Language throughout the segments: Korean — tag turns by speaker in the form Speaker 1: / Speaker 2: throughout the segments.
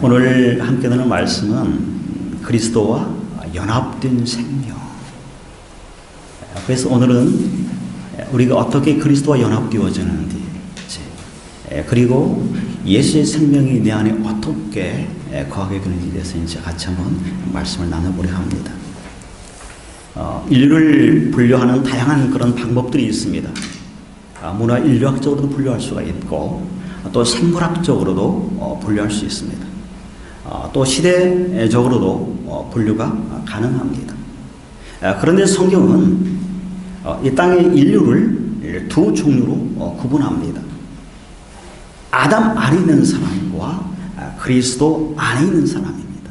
Speaker 1: 오늘 함께 나눌 말씀은 그리스도와 연합된 생명. 그래서 오늘은 우리가 어떻게 그리스도와 연합되어지는지, 그리고 예수의 생명이 내 안에 어떻게 거하게 되는지에 대해서 이제 같이 한번 말씀을 나눠보려 합니다. 인류를 분류하는 다양한 그런 방법들이 있습니다. 문화 인류학적으로도 분류할 수가 있고, 또 생물학적으로도 분류할 수 있습니다. 또 시대적으로도 분류가 가능합니다. 그런데 성경은 이 땅의 인류를 두 종류로 구분합니다. 아담 안에 있는 사람과 그리스도 안에 있는 사람입니다.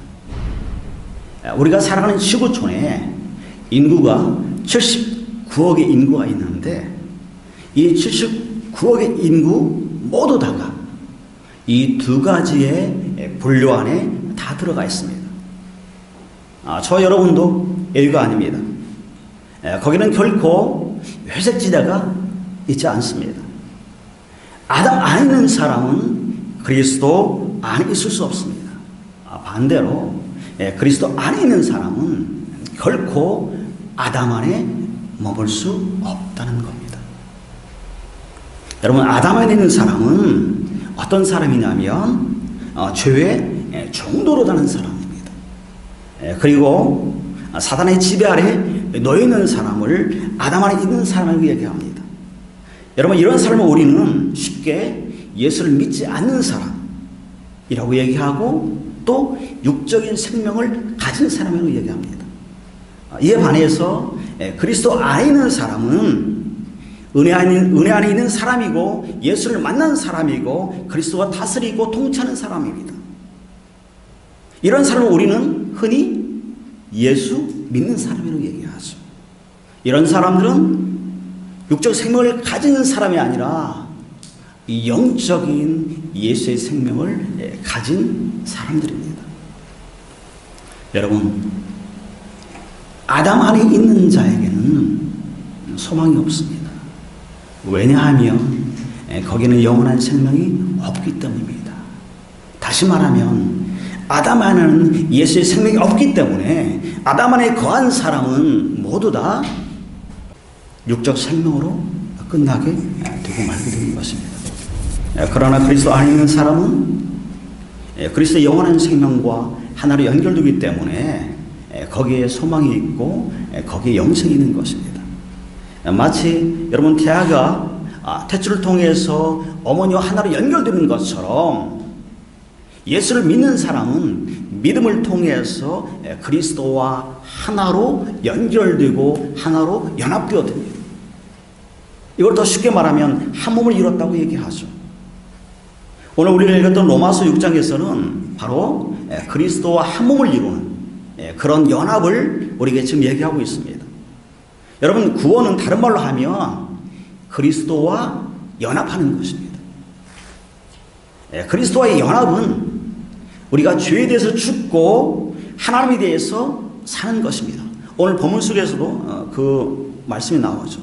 Speaker 1: 우리가 살아가는 지구촌에 인구가 79억의 인구가 있는데, 이 79억의 인구 모두 다가 이 두 가지의 분류 안에 다 들어가 있습니다. 저 여러분도 예외가 아닙니다. 거기는 결코 회색지대가 있지 않습니다. 아담 안에 있는 사람은 그리스도 안에 있을 수 없습니다. 반대로 그리스도 안에 있는 사람은 결코 아담 안에 머물 수 없다는 겁니다. 여러분, 아담 안에 있는 사람은 어떤 사람이냐면 죄의 종도로 다는 사람입니다. 그리고 사단의 지배 아래 놓여 있는 사람을 아담 안에 있는 사람이라고 얘기합니다. 여러분, 이런 사람을 우리는 쉽게 예수를 믿지 않는 사람이라고 얘기하고, 또 육적인 생명을 가진 사람이라고 얘기합니다. 이에 반해서 그리스도 안에 있는 사람은 은혜 안에 있는 사람이고, 예수를 만난 사람이고, 그리스도가 다스리고 통치하는 사람입니다. 이런 사람을 우리는 흔히 예수 믿는 사람이라고 얘기하죠. 이런 사람들은 육적 생명을 가진 사람이 아니라 이 영적인 예수의 생명을 가진 사람들입니다. 여러분, 아담 안에 있는 자에게는 소망이 없습니다. 왜냐하면 거기는 영원한 생명이 없기 때문입니다. 다시 말하면 아담 안에는 예수의 생명이 없기 때문에 아담 안에 거한 사람은 모두 다 육적 생명으로 끝나게 되고 말게 되는 것입니다. 그러나 그리스도 안에 있는 사람은 그리스도의 영원한 생명과 하나로 연결되기 때문에 거기에 소망이 있고 거기에 영생이 있는 것입니다. 마치 여러분, 태아가 태초를 통해서 어머니와 하나로 연결되는 것처럼 예수를 믿는 사람은 믿음을 통해서 그리스도와 하나로 연결되고 하나로 연합되어 됩니다. 이걸 더 쉽게 말하면 한 몸을 이뤘다고 얘기하죠. 오늘 우리가 읽었던 로마서 6장에서는 바로 그리스도와 한 몸을 이루는 그런 연합을 우리에게 지금 얘기하고 있습니다. 여러분, 구원은 다른 말로 하면 그리스도와 연합하는 것입니다. 그리스도와의 연합은 우리가 죄에 대해서 죽고 하나님에 대해서 사는 것입니다. 오늘 본문 속에서도 그 말씀이 나오죠.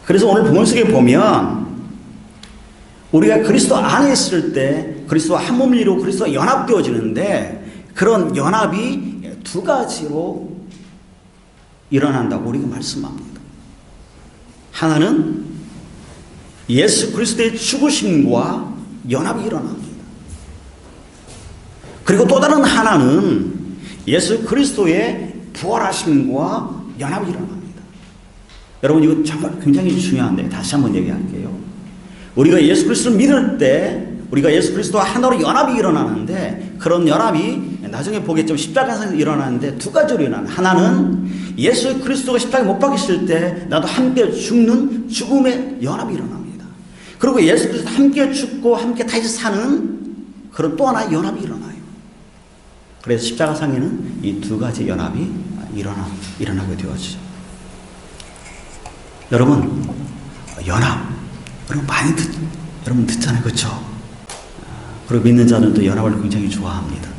Speaker 1: 그래서 오늘 본문 속에 보면 우리가 그리스도 안에 있을 때 그리스도와 한 몸을 이루고 그리스도와 연합되어지는데, 그런 연합이 두 가지로 일어난다고 우리가 말씀합니다. 하나는 예수 그리스도의 죽으심과 연합이 일어납니다. 그리고 또 다른 하나는 예수 그리스도의 부활하심과 연합이 일어납니다. 여러분, 이거 정말 굉장히 중요한데 다시 한번 얘기할게요. 우리가 예수 그리스도를 믿을 때 우리가 예수 그리스도와 하나로 연합이 일어나는데, 그런 연합이 나중에 보겠지만 십자가에서 일어나는데 두 가지로 일어나는, 하나는 예수 그리스도가 십자가에 못 박히실 때 나도 함께 죽는 죽음의 연합이 일어납니다. 그리고 예수 그리스도 함께 죽고 함께 다시 사는 그런 또 하나의 연합이 일어나요. 그래서 십자가상에는 이 두 가지 연합이 일어나게 되어지죠. 여러분, 연합, 여러분 많이 여러분 듣잖아요, 그렇죠? 그리고 믿는 자들도 연합을 굉장히 좋아합니다.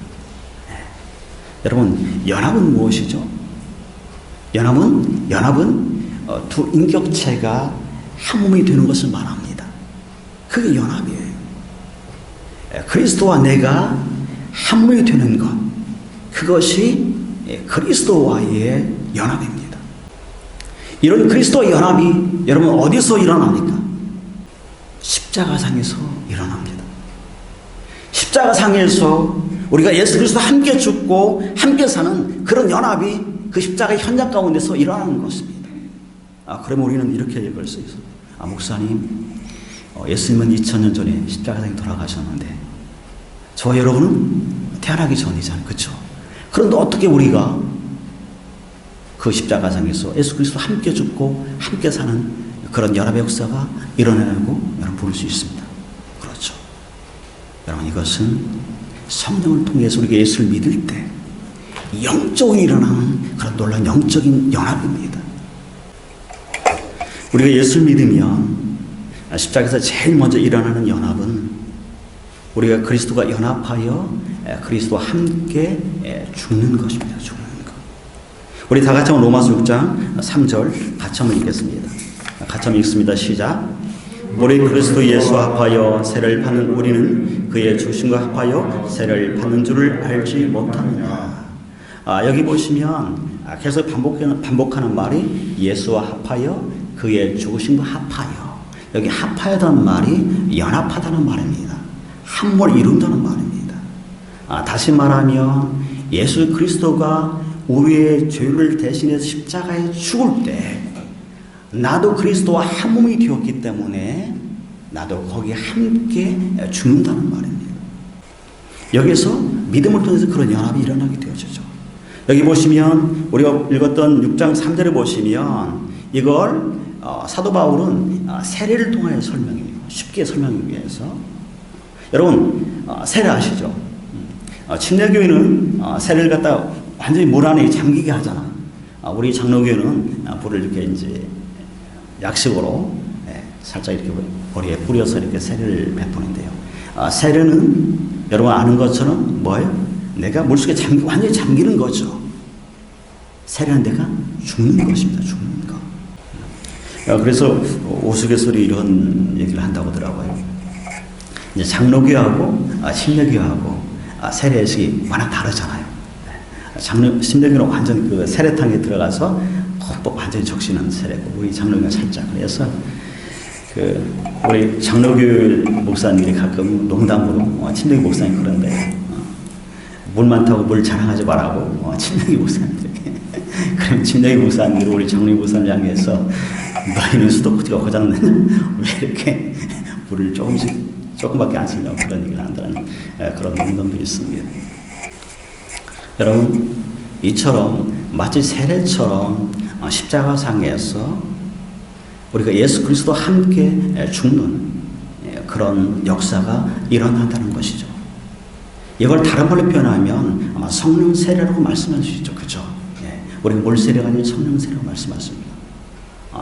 Speaker 1: 여러분, 연합은 무엇이죠? 연합은 두 인격체가 한 몸이 되는 것을 말합니다. 그게 연합이에요. 그리스도와 내가 한 몸이 되는 것, 그것이 그리스도와의 연합입니다. 이런 그리스도의 연합이 여러분 어디서 일어납니까? 십자가상에서 일어납니다. 십자가상에서 우리가 예수 그리스도 함께 죽고 함께 사는 그런 연합이 그 십자가의 현장 가운데서 일어나는 것입니다. 그러면 우리는 이렇게 얘기할 수 있어요. 목사님, 예수님은 2000년 전에 십자가상에 돌아가셨는데 저와 여러분은 태어나기 전이잖아요. 그렇죠? 그런데 어떻게 우리가 그 십자가상에서 예수 그리스도 함께 죽고 함께 사는 그런 연합의 역사가 일어나고 여러분 볼 수 있습니다. 그렇죠. 여러분 이것은 성령을 통해서 우리가 예수를 믿을 때 영적으로 일어나는 그런 놀라운 영적인 연합입니다. 우리가 예수를 믿으면 십자가에서 제일 먼저 일어나는 연합은 우리가 그리스도와 연합하여 그리스도와 함께 죽는 것입니다. 죽는 것. 우리 다 같이 한번 로마서 6장 3절 같이 한번 읽겠습니다. 같이 한번 읽습니다. 시작. 우리 그리스도 예수와 합하여 세를 받는 우리는 그의 죽으심과 합하여 세를 받는 줄을 알지 못하느냐. 여기 보시면 계속 반복하는 말이 예수와 합하여 그의 죽으심과 합하여. 여기 합하여라는 말이 연합하다는 말입니다. 한물 이룬다는 말입니다. 다시 말하면 예수 그리스도가 우리의 죄를 대신해서 십자가에 죽을 때 나도 그리스도와 한 몸이 되었기 때문에 나도 거기에 함께 죽는다는 말입니다. 여기서 믿음을 통해서 그런 연합이 일어나게 되어지죠. 여기 보시면 우리가 읽었던 6장 3절에 보시면 이걸 사도 바울은 세례를 통하여 설명해요. 쉽게 설명하기 위해서. 여러분 세례 아시죠? 침례교회는 세례를 갖다 완전히 물 안에 잠기게 하잖아. 우리 장로교회는 물을 이렇게 이제 약식으로 살짝 이렇게 머리에 뿌려서 이렇게 세례를 베푸는데요. 세례는 여러분 아는 것처럼 뭐예요? 내가 물속에 완전히 잠기는 거죠. 세례는 내가 죽는 것입니다. 죽는 것. 그래서 우스갯소리 이런 얘기를 한다고 하더라고요. 이제 장로교하고 침례교하고 세례식이 워낙 다르잖아요. 침례교는 완전 그 세례탕에 들어가서 꼭 완전히 적시는 세례고 우리 장로교는 살짝. 그래서 우리 장로교 목사님들이 가끔 농담으로 침례교 목사님 그런데 물 많다고 물 자랑하지 말라고 침례교 목사님들에게. 그럼 침례교 목사님들이 우리 장로교 목사님 향해서 너희는 수도꼭지가 고장나냐? 왜 이렇게 물을 조금밖에 안 쓰냐고 그런 얘기를 한다는 그런 농담도 있습니다. 여러분 이처럼 마치 세례처럼 십자가상에서 우리가 예수 그리스도와 함께 죽는 그런 역사가 일어난다는 것이죠. 이걸 다른 말로 표현하면 아마 성령 세례라고 말씀할 수 있죠. 그죠? 우리가 물 세례가 아니라 성령 세례라고 말씀하십니다.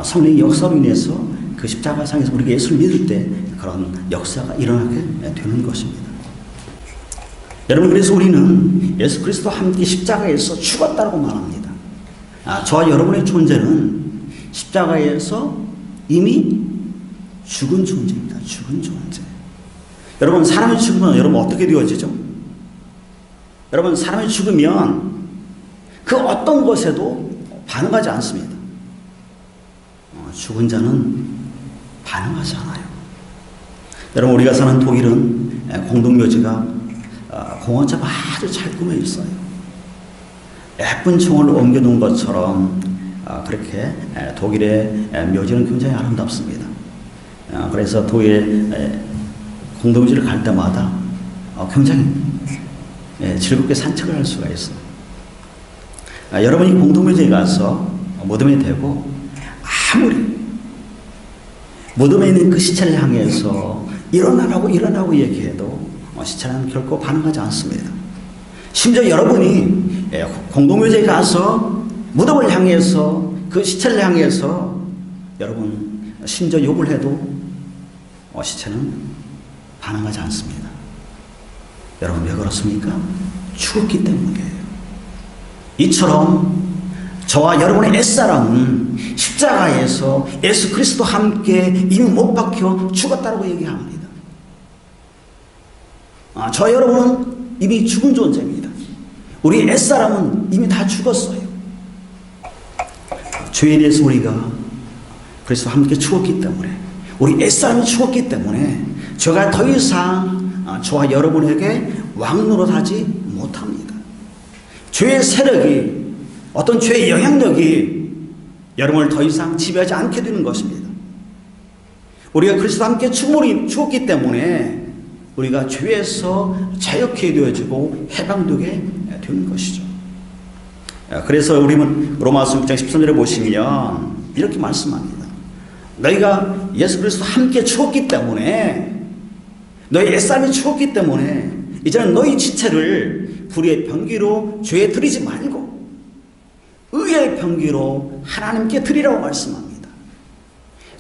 Speaker 1: 성령의 역사로 인해서 그 십자가상에서 우리가 예수를 믿을 때 그런 역사가 일어나게 되는 것입니다. 여러분 그래서 우리는 예수 그리스도와 함께 십자가에서 죽었다고 말합니다. 저와 여러분의 존재는 십자가에서 이미 죽은 존재입니다. 죽은 존재. 여러분 사람이 죽으면 여러분 어떻게 되어지죠? 여러분 사람이 죽으면 그 어떤 것에도 반응하지 않습니다. 죽은 자는 반응하지 않아요. 여러분 우리가 사는 독일은 공동묘지가 공원처럼 아주 잘 꾸며 있어요. 예쁜 총을 옮겨놓은 것처럼 그렇게 독일의 묘지는 굉장히 아름답습니다. 그래서 독일의 공동묘지를 갈 때마다 굉장히 즐겁게 산책을 할 수가 있어요. 여러분이 공동묘지에 가서 무덤에 대고 아무리 무덤에 있는 그 시체를 향해서 일어나라고 얘기해도 시체는 결코 반응하지 않습니다. 심지어 여러분이 공동묘지에 가서 무덤을 향해서 그 시체를 향해서 여러분 심지어 욕을 해도 시체는 반응하지 않습니다. 여러분 왜 그렇습니까? 죽었기 때문이에요. 이처럼 저와 여러분의 옛사람은 십자가에서 예수 그리스도와 함께 이미 못 박혀 죽었다고 얘기합니다. 저와 여러분은 이미 죽은 존재입니다. 우리 옛사람은 이미 다 죽었어요. 죄에 대해서 우리가 그리스도와 함께 죽었기 때문에, 우리 옛사람이 죽었기 때문에 죄가 더 이상 저와 여러분에게 왕노릇하지 못합니다. 죄의 세력이, 어떤 죄의 영향력이 여러분을 더 이상 지배하지 않게 되는 것입니다. 우리가 그리스도와 함께 죽었기 때문에 우리가 죄에서 자유케 되어지고 해방되게 되는 것이죠. 그래서 우리는 로마서 6장 13절에 보시면 이렇게 말씀합니다. 너희가 예수 그리스도와 함께 죽었기 때문에, 너희 옛사람이 죽었기 때문에 이제는 너희 지체를 불의의 병기로 죄에 드리지 말고 의의 병기로 하나님께 드리라고 말씀합니다.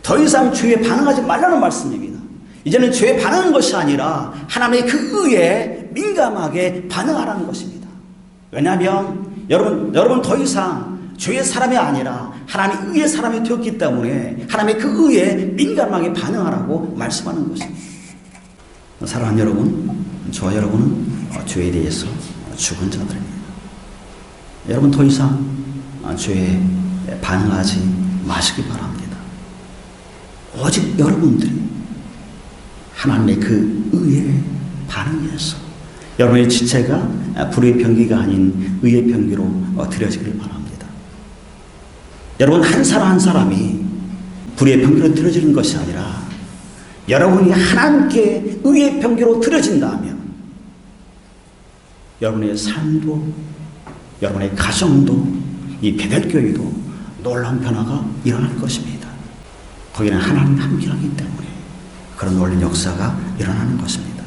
Speaker 1: 더 이상 죄에 반응하지 말라는 말씀입니다. 이제는 죄에 반응하는 것이 아니라 하나님의 그 의에 민감하게 반응하라는 것입니다. 왜냐하면 여러분 더 이상 죄의 사람이 아니라 하나님의 의의 사람이 되었기 때문에 하나님의 그 의에 민감하게 반응하라고 말씀하는 것입니다. 사랑하는 여러분, 저와 여러분은 죄에 대해서 죽은 자들입니다. 여러분 더 이상 죄에 반응하지 마시기 바랍니다. 오직 여러분들이 하나님의 그 의에 반응해서 여러분의 지체가 불의의 병기가 아닌 의의 병기로 드려지기를 바랍니다. 여러분 한 사람 한 사람이 불의의 병기로 드려지는 것이 아니라 여러분이 하나님께 의의 병기로 드려진다면 여러분의 삶도, 여러분의 가정도, 이 베델교회도 놀라운 변화가 일어날 것입니다. 거기는 하나님 함께하기 때문에 그런 놀라운 역사가 일어나는 것입니다.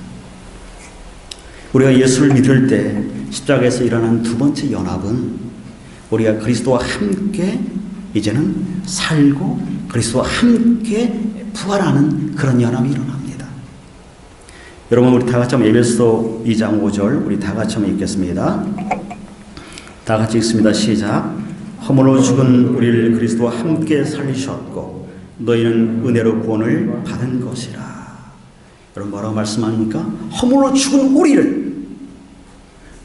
Speaker 1: 우리가 예수를 믿을 때 십자가에서 일어난 두 번째 연합은 우리가 그리스도와 함께 이제는 살고 그리스도와 함께 부활하는 그런 연합이 일어납니다. 여러분 우리 다 같이 한번 에베소 2장 5절 우리 다 같이 한번 읽겠습니다. 다 같이 읽습니다. 시작. 허물로 죽은 우리를 그리스도와 함께 살리셨고 너희는 은혜로 구원을 받은 것이라. 여러분 뭐라고 말씀합니까? 허물로 죽은 우리를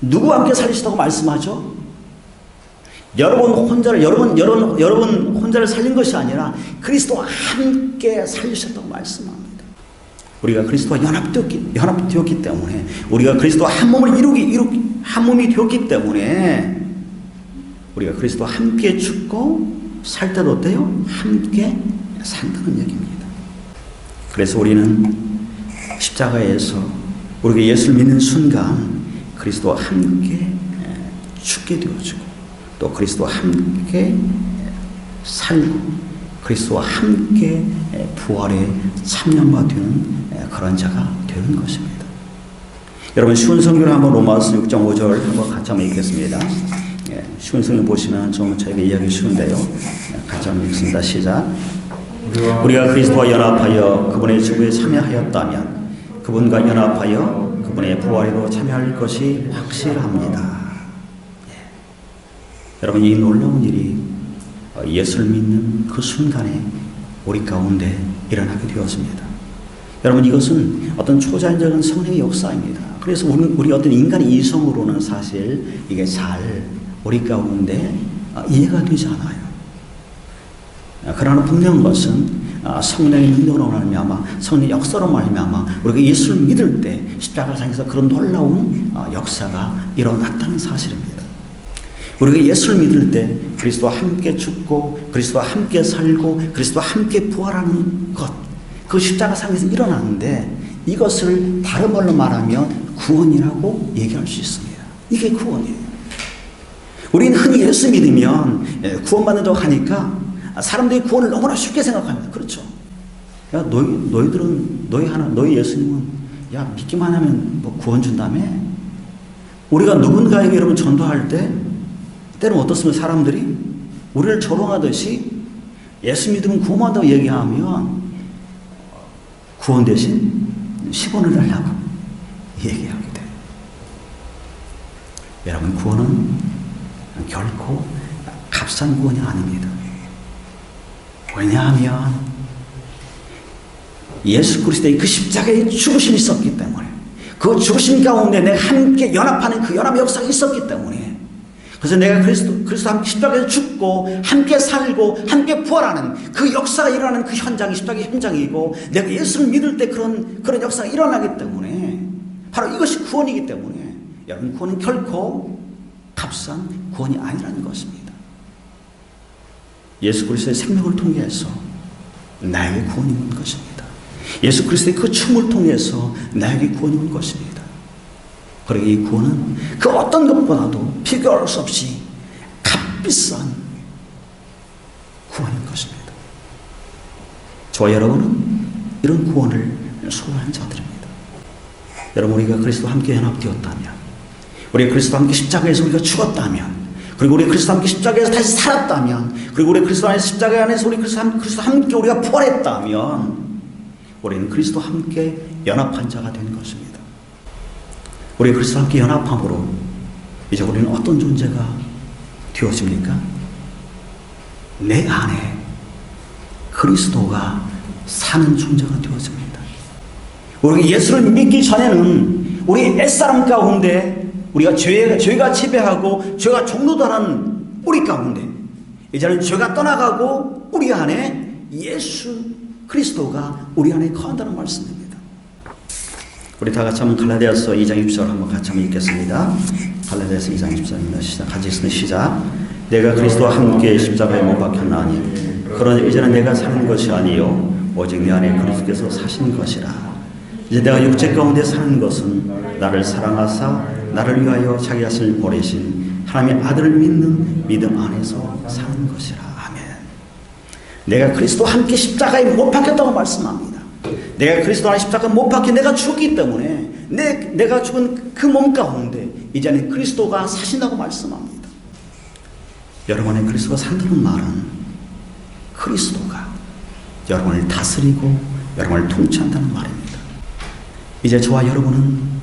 Speaker 1: 누구와 함께 살리시다고 말씀하죠? 여러분 혼자를 살린 것이 아니라 그리스도와 함께 살리셨다고 말씀합니다. 우리가 그리스도와 연합되었기 때문에, 우리가 그리스도와 한 몸을 한 몸이 되었기 때문에 우리가 그리스도와 함께 죽고 살 때도 어때요? 함께 산다는 얘기입니다. 그래서 우리는 십자가에서 우리가 예수를 믿는 순간 그리스도와 함께 죽게 되어지고 또 그리스도와 함께 살고 그리스도와 함께 부활에 참여한 바 되는 그런 자가 되는 것입니다. 여러분 쉬운 성경을 한번 로마서 6장 5절 한번 같이 한번 읽겠습니다. 쉬운 성경 보시면 좀 저희가 이해하기 쉬운데요. 같이 한번 읽습니다. 시작. 우리가 그리스도와 연합하여 그분의 죽음에 참여하였다면 그분과 연합하여 그분의 부활에도 참여할 것이 확실합니다. 여러분 이 놀라운 일이 예수를 믿는 그 순간에 우리 가운데 일어나게 되었습니다. 여러분 이것은 어떤 초자연적인 성령의 역사입니다. 그래서 우리 어떤 인간의 이성으로는 사실 이게 잘 우리 가운데 이해가 되지 않아요. 그러나 분명한 것은 성령의 능력으로 말미암아 성령의 역사로 말미암아 우리가 예수를 믿을 때 십자가상에서 그런 놀라운 역사가 일어났다는 사실입니다. 우리가 예수를 믿을 때 그리스도와 함께 죽고 그리스도와 함께 살고 그리스도와 함께 부활하는 것, 그 십자가상에서 일어나는데 이것을 다른 말로 말하면 구원이라고 얘기할 수 있습니다. 이게 구원이에요. 우리는 흔히 예수 믿으면 구원받는다고 하니까 사람들이 구원을 너무나 쉽게 생각합니다. 그렇죠? 야, 너희 예수님은 야 믿기만 하면 뭐 구원 준다며? 우리가 누군가에게 여러분 전도할 때 때로는 어떻습니까? 사람들이 우리를 조롱하듯이 예수 믿으면 구원한다고 얘기하면 구원 대신 10원을 달라고 얘기하게 돼요. 여러분 구원은 결코 값싼 구원이 아닙니다. 왜냐하면 예수 그리스도의 그 십자가의 죽으심이 있었기 때문에 그 죽으심 가운데 내가 함께 연합하는 그 연합 역사가 있었기 때문에, 그래서 내가 그리스도 함께 십자가에서 죽고 함께 살고 함께 부활하는 그 역사가 일어나는 그 현장이 십자가 현장이고, 내가 예수를 믿을 때 그런 역사가 일어나기 때문에, 바로 이것이 구원이기 때문에, 여러분, 구원은 결코 값싼 구원이 아니라는 것입니다. 예수 그리스도의 생명을 통해서 나에게 구원이 온 것입니다. 예수 그리스도의 그 춤을 통해서 나에게 구원이 온 것입니다. 그리고 이 구원은 그 어떤 것보다도 비교할 수 없이 값비싼 구원인 것입니다. 저와 여러분은 이런 구원을 소유한 자들입니다. 여러분, 우리가 그리스도와 함께 연합되었다면, 우리가 그리스도와 함께 십자가에서 우리가 죽었다면, 그리고 우리 그리스도와 함께 십자가에서 다시 살았다면, 그리고 우리 그리스도 안에서 십자가 안에서 우리 그리스도와 함께 우리가 부활했다면, 우리는 그리스도와 함께 연합한 자가 된 것입니다. 우리 그리스도와 함께 연합함으로 이제 우리는 어떤 존재가 되어집니까? 내 안에 그리스도가 사는 존재가 되어집니다. 우리가 예수를 믿기 전에는 우리 옛사람 가운데 우리가 죄가 지배하고 죄가 종노다라는 우리 가운데, 이제는 죄가 떠나가고 우리 안에 예수 그리스도가 우리 안에 거한다는 말씀입니다. 우리 다 같이 한번 갈라디아서 2장 20절 한번 같이 한번 읽겠습니다. 갈라디아서 2장 20절입니다. 시작. 같이 있으면 시작. 내가 그리스도와 함께 십자가에 못 박혔나니 그러니 이제는 내가 사는 것이 아니요 오직 내 안에 그리스도께서 사신 것이라. 이제 내가 육체 가운데 사는 것은 나를 사랑하사 나를 위하여 자기 자신을 버리신 하나님의 아들을 믿는 믿음 안에서 사는 것이라. 아멘. 내가 그리스도와 함께 십자가에 못 박혔다고 말씀합니다. 내가 그리스도 안에 십자가에 못 박혀 내가 죽기 때문에 내가 죽은 그 몸 가운데 이제는 그리스도가 사신다고 말씀합니다. 여러분 안에 그리스도가 산다는 말은 그리스도가 여러분을 다스리고 여러분을 통치한다는 말입니다. 이제 저와 여러분은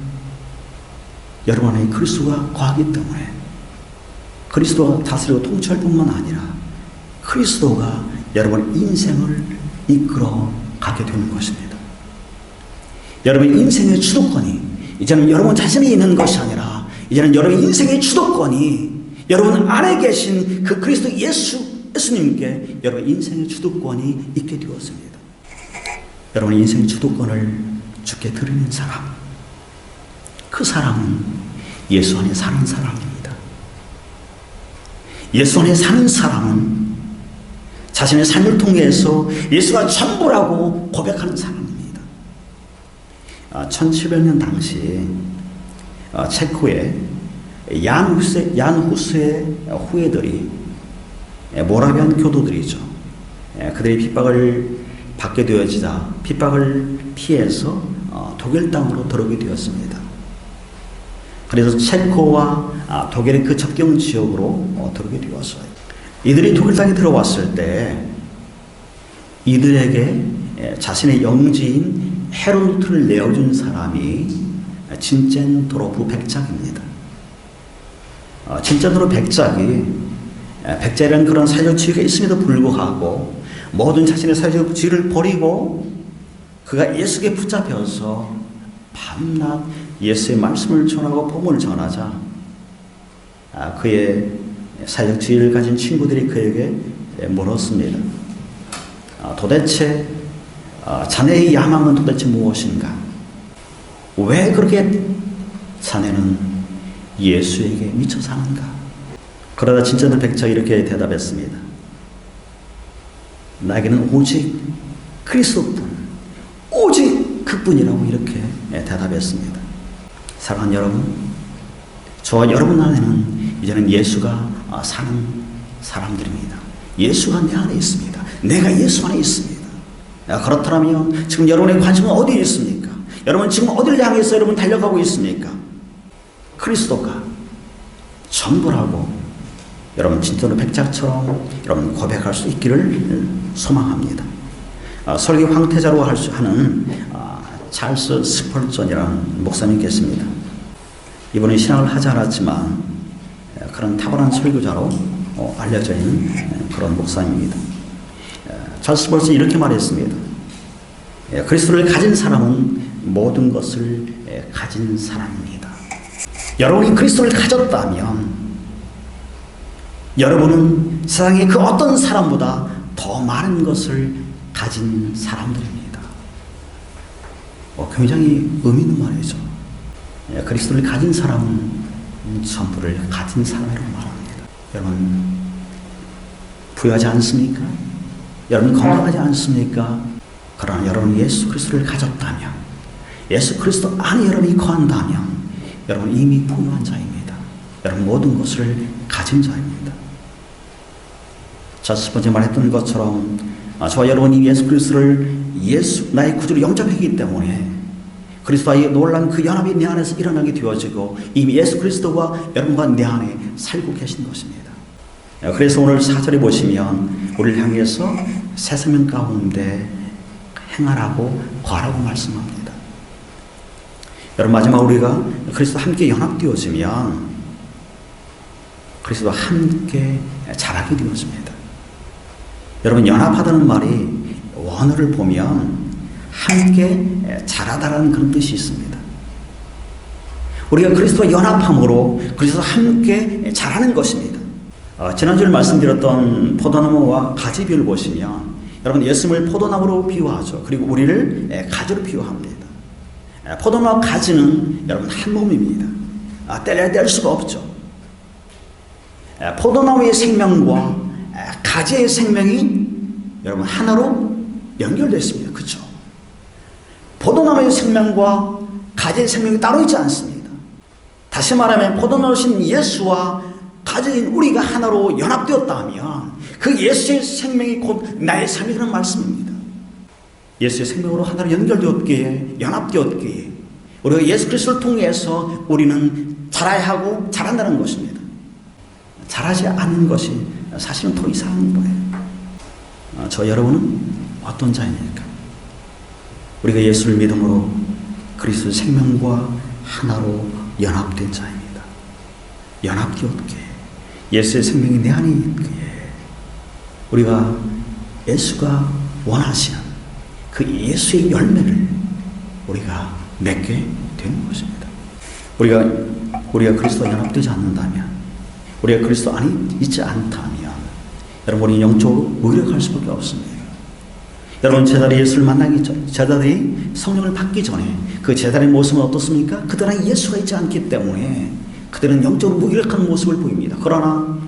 Speaker 1: 여러분 안에 그리스도가 거하기 때문에 그리스도가 다스리고 통치할 뿐만 아니라 그리스도가 여러분의 인생을 이끌어 가게 되는 것입니다. 여러분의 인생의 주도권이 이제는 여러분 자신이 있는 것이 아니라 이제는 여러분의 인생의 주도권이 여러분 안에 계신 그 그리스도 예수님께 여러분 인생의 주도권이 있게 되었습니다. 여러분의 인생의 주도권을 주께 드리는 사람, 그 사람은 예수 안에 사는 사람입니다. 예수 안에 사는 사람은 자신의 삶을 통해서 예수가 전부라고 고백하는 사람입니다. 1700년 당시 체코의 얀 후스의 후예들이 모라비안 교도들이죠. 그들이 핍박을 받게 되어지자 핍박을 피해서 독일 땅으로 들어오게 되었습니다. 그래서 체코와 독일의 그 접경 지역으로 들어오게 되었어요. 이들이 독일 땅에 들어왔을 때 이들에게 자신의 영지인 헤르트를 내어준 사람이 진첸도로프 백작입니다. 진첸도로프 백작이라는 그런 사회적 지위가 있음에도 불구하고 모든 자신의 사회적 지위를 버리고 그가 예수께 붙잡혀서 밤낮 예수의 말씀을 전하고 복음을 전하자 그의 사회적 지위를 가진 친구들이 그에게 물었습니다. 도대체 자네의 야망은 도대체 무엇인가? 왜 그렇게 자네는 예수에게 미쳐 사는가? 그러다 진짜는 백작이 이렇게 대답했습니다. 나에게는 오직 그리스도뿐, 오직 그뿐이라고 이렇게 대답했습니다. 사랑하는 여러분, 저와 여러분 안에는 이제는 예수가 사는 사람들입니다. 예수가 내 안에 있습니다. 내가 예수 안에 있습니다. 그렇다면 지금 여러분의 관심은 어디에 있습니까? 여러분 지금 어디를 향해서 여러분 달려가고 있습니까? 그리스도가 전부라고 여러분 진짜로 백작처럼 여러분 고백할 수 있기를 소망합니다. 설교 황태자로 하는 찰스 스펄전이라는 목사님이 계십니다. 이분은 신앙을 하지 않았지만 그런 탁월한 설교자로 알려져 있는 그런 목사님입니다. 찰스 스펄전이 이렇게 말했습니다. 그리스도를 가진 사람은 모든 것을 가진 사람입니다. 여러분이 그리스도를 가졌다면 여러분은 세상의 그 어떤 사람보다 더 많은 것을 가진 사람들입니다. 굉장히 의미 있는 말이죠. 그리스도를 가진 사람은 전부를 가진 사람이라고 말합니다. 여러분 부유하지 않습니까? 여러분 건강하지 않습니까? 그러나 여러분 예수 그리스도를 가졌다면, 예수 그리스도 안에 여러분이 거한다면 여러분 이미 부유한 자입니다. 여러분 모든 것을 가진 자입니다. 첫 번째 말했던 것처럼 저와 여러분이 예수 그리스도를 나의 구주로 영접했기 때문에 그리스도와의 놀라운 그 연합이 내 안에서 일어나게 되어지고 이미 예수 그리스도가 여러분과 내 안에 살고 계신 것입니다. 그래서 오늘 4절에 보시면 우리를 향해서 새 생명 가운데 행하라고 거하라고 말씀합니다. 여러분 마지막 우리가 그리스도와 함께 연합되어지면 그리스도와 함께 자라게 되어집니다. 여러분 연합하다는 말이 원어를 보면 함께 자라다라는 그런 뜻이 있습니다. 우리가 그리스도와 연합함으로 그리스도와 함께 자라는 것입니다. 지난주에 말씀드렸던 포도나무와 가지 비유를 보시면 여러분 예수님을 포도나무로 비유하죠. 그리고 우리를 가지로 비유합니다. 포도나무와 가지는 여러분 한 몸입니다. 떼려야 뗄 수가 없죠. 포도나무의 생명과 가지의 생명이 여러분 하나로 연결되어 있습니다. 그렇죠? 포도나무의 생명과 가지의 생명이 따로 있지 않습니다. 다시 말하면 포도나무신 예수와 가지인 우리가 하나로 연합되었다면 그 예수의 생명이 곧 나의 삶이라는 말씀입니다. 예수의 생명으로 하나로 연결되었기에, 연합되었기에 우리가 예수 그리스도를 통해서 우리는 자라야 하고 자란다는 것입니다. 자라지 않는 것이 사실은 더 이상한 거예요. 저 여러분은 어떤 자입니까? 우리가 예수를 믿음으로 그리스도의 생명과 하나로 연합된 자입니다. 연합되었기에 예수의 생명이 내 안에 있기에 우리가 예수가 원하시는 그 예수의 열매를 우리가 맺게 되는 것입니다. 우리가 그리스도와 연합되지 않는다면, 우리가 그리스도 안에 있지 않다면 여러분이 영적으로 무기력할 수밖에 없습니다. 여러분 제자들이 예수를 만나기 전, 제자들이 성령을 받기 전에 그 제자들의 모습은 어떻습니까? 그들 안에 예수가 있지 않기 때문에 그들은 영적으로 무기력한 모습을 보입니다. 그러나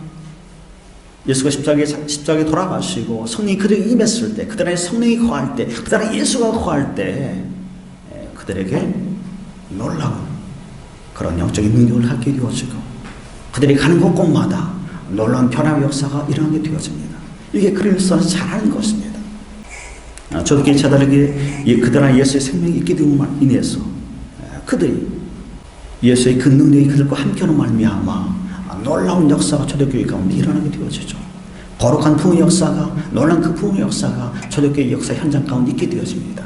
Speaker 1: 예수가 십자가에 돌아가시고 성령이 그들에게 임했을 때, 그들 안에 성령이 거할 때, 그들 안에 예수가 거할 때 그들에게 놀라운 그런 영적인 능력을 갖게 되어지고 그들이 가는 곳곳마다 놀라운 변화의 역사가 일어나게 되어집니다. 이게 그리스도 안에서 잘하는 것입니다. 초대교회 제자들에게 그들 안에 예수의 생명이 있게 됨으로 인해서 그들이 예수의 그 능력이 그들과 함께하는 말미암아 놀라운 역사가 초대교회 가운데 일어나게 되어지죠. 거룩한 부흥의 역사가, 놀라운 그 부흥의 역사가 초대교회 역사 현장 가운데 있게 되어집니다.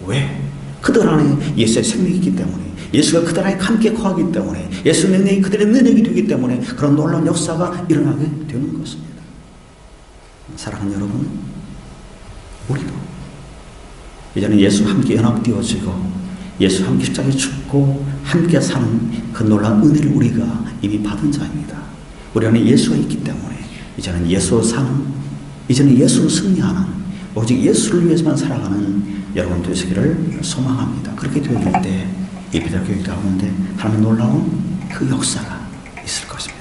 Speaker 1: 왜? 그들 안에 예수의 생명이 있기 때문에, 예수가 그들 안에 함께 거하기 때문에, 예수의 능력이 그들의 능력이 되기 때문에 그런 놀라운 역사가 일어나게 되는 것입니다. 사랑하는 여러분, 우리도 이제는 예수와 함께 연합되어지고 예수와 함께 십자가에 죽고 함께 사는 그 놀라운 은혜를 우리가 이미 받은 자입니다. 우리 안에 예수가 있기 때문에 이제는 예수로 사는, 이제는 예수로 승리하는, 오직 예수를 위해서만 살아가는 여러분 되시기를 소망합니다. 그렇게 되어질 때 이 베델교회 가운데 하나님의 놀라운 그 역사가 있을 것입니다.